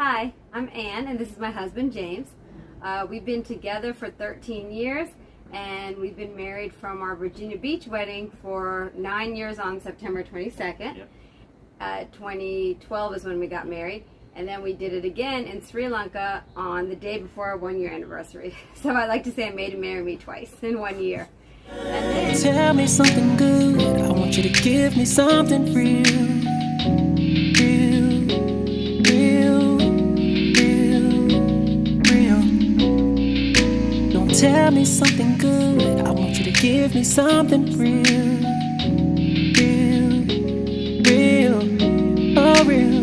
Hi, I'm Anne, and this is my husband, James. We've been together for 13 years, and we've been married from our Virginia Beach wedding for 9 years on September 22nd. Yep. 2012 is when we got married, and then we did it again in Sri Lanka on the day before our 1 year anniversary. So I like to say I made him marry me twice in 1 year. And then, tell me something good. I want you to give me something real. Tell me something good. I want you to give me something real. Oh real.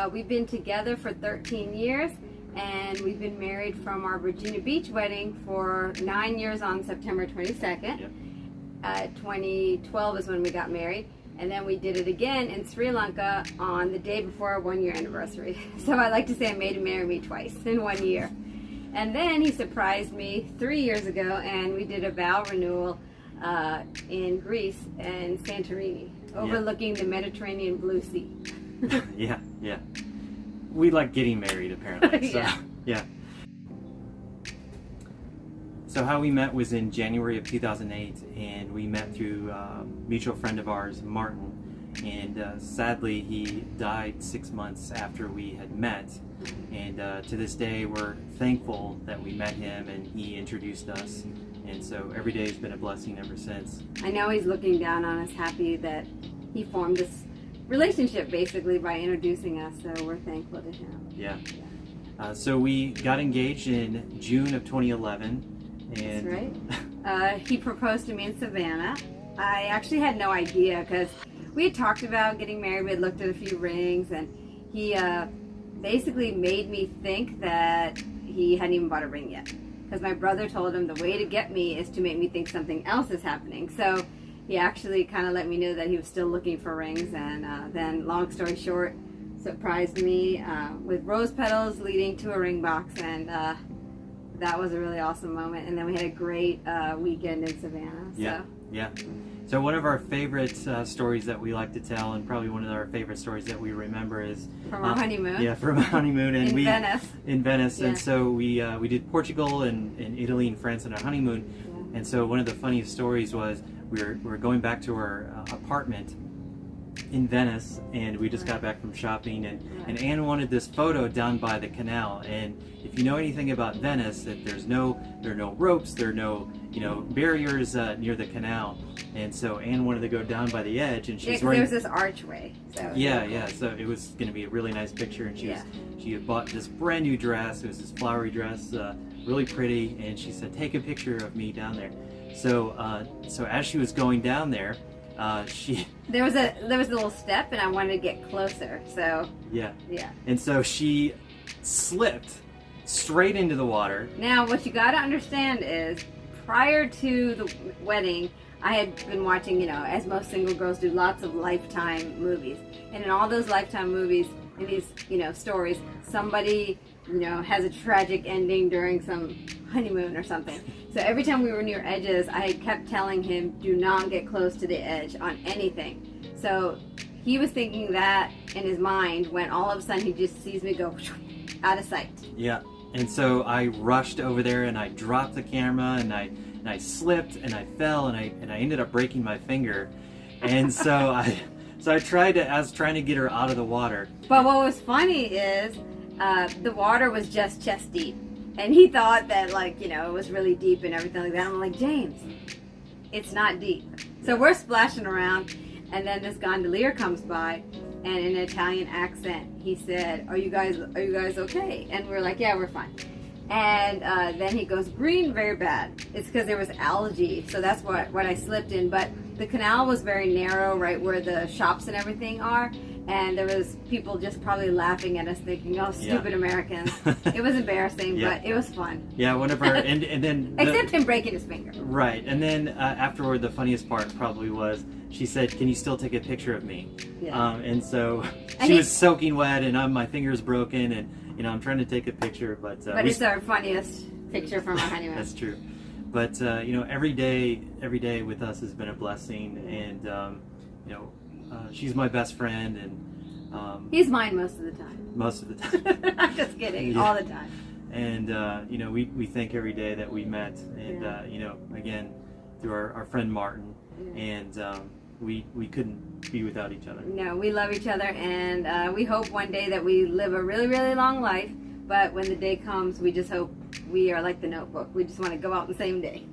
We've been together for 13 years, and we've been married from our Virginia Beach wedding for 9 years on September 22nd. Yep. 2012 is when we got married. And then we did it again in Sri Lanka on the day before our 1 year anniversary. So I like to say I made him marry me twice in 1 year. And then he surprised me 3 years ago, and we did a vow renewal in Greece and Santorini, overlooking the Mediterranean Blue Sea. Yeah. We like getting married, apparently. So, yeah. So how we met was in January of 2008, and we met through a mutual friend of ours, Martin, and sadly he died 6 months after we had met, and to this day we're thankful that we met him and he introduced us, and so every day has been a blessing ever since. I know he's looking down on us, happy that he formed this relationship basically by introducing us, so we're thankful to him. Yeah. So we got engaged in June of 2011. That's right. He proposed to me in Savannah. I actually had no idea because we had talked about getting married. We had looked at a few rings, and he basically made me think that he hadn't even bought a ring yet. Because my brother told him the way to get me is to make me think something else is happening. So he actually kind of let me know that he was still looking for rings, and then, long story short, surprised me with rose petals leading to a ring box, and that was a really awesome moment. And then we had a great weekend in Savannah. So. Yeah. So one of our favorite stories that we like to tell, and probably one of our favorite stories that we remember, is from our honeymoon. Yeah, from a honeymoon in Venice. In Venice, yeah. And so we did Portugal and Italy and France on our honeymoon. Yeah. And so one of the funniest stories was we were going back to our apartment in Venice, and we just got back from shopping, and Anne wanted this photo down by the canal. And if you know anything about Venice, that there are no ropes, there are no barriers near the canal, and so Anne wanted to go down by the edge, and she's wearing. There was this archway. So yeah. So it was going to be a really nice picture, and she had bought this brand new dress. It was this flowery dress, really pretty, and she said, "Take a picture of me down there." So as she was going down there. There was a little step, and I wanted to get closer. So yeah. And so she slipped straight into the water. Now, what you got to understand is, prior to the wedding, I had been watching, as most single girls do, lots of Lifetime movies, and in all those Lifetime movies, in these stories, somebody has a tragic ending during some honeymoon or something. So every time we were near edges, I kept telling him, do not get close to the edge on anything. So he was thinking that in his mind when all of a sudden he just sees me go out of sight. Yeah, and so I rushed over there, and I dropped the camera, and I slipped, and I fell, and I ended up breaking my finger. And so I was trying to get her out of the water. But what was funny is the water was just chest deep. And he thought that, it was really deep and everything like that. I'm like, James, it's not deep. So we're splashing around, and then this gondolier comes by, and in an Italian accent, he said, are you guys okay? And we're like, yeah, we're fine. And then he goes, green, very bad. It's because there was algae, so that's what I slipped in. But the canal was very narrow, right where the shops and everything are. And there was people just probably laughing at us, thinking, "Oh, stupid Americans." It was embarrassing, but it was fun. Yeah, one of our and then except him breaking his finger. Right, and then afterward, the funniest part probably was she said, "Can you still take a picture of me?" Yeah. And so she was soaking wet, and my finger's broken, and I'm trying to take a picture, but it's our funniest picture from our honeymoon. That's true, but every day with us has been a blessing, and she's my best friend, and he's mine most of the time. most of the time. I'm just kidding, Yeah. all the time. And you know, we think every day that we met, and Yeah. you know, again, through our friend Martin, and we couldn't be without each other. No, we love each other, and we hope one day that we live a really, really long life. But when the day comes, we just hope we are like the Notebook. We just want to go out the same day.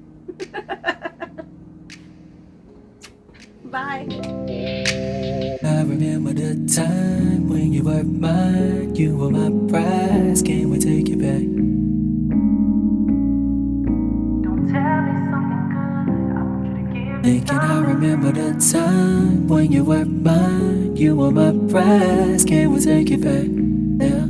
Bye. I remember the time when you were mine, you were my prize, can't wait to take you back. Don't tell me something good, I want you to give me. Can I remember the time when you were mine, you were my prize, can't wait to take you back. Yeah.